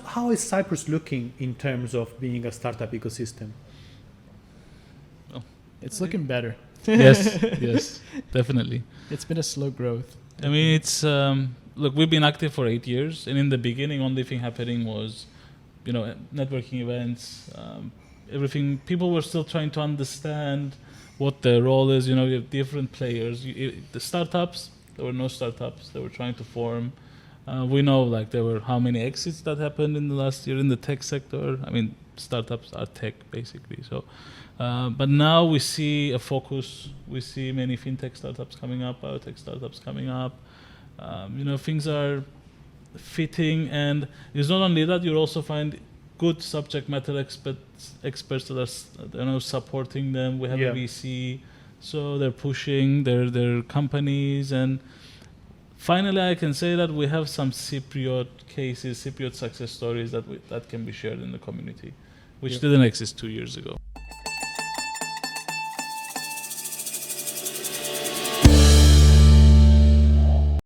how is Cyprus looking in terms of being a startup ecosystem? Oh. It's looking better. Yes, definitely. It's been a slow growth. I mean, it's look, we've been active for 8 years, and in the beginning, only thing happening was, networking events, everything. People were still trying to understand what their role is. You have different players. The startups, there were no startups. They were trying to form. We know, there were how many exits that happened in the last year in the tech sector. I mean, startups are tech, basically. So, but now we see a focus. We see many fintech startups coming up, biotech startups coming up. Things are fitting, and it's not only that. You also find good subject matter experts that are supporting them. We have a VC, so they're pushing their companies, and finally, I can say that we have some Cypriot cases, Cypriot success stories that can be shared in the community, which didn't exist 2 years ago.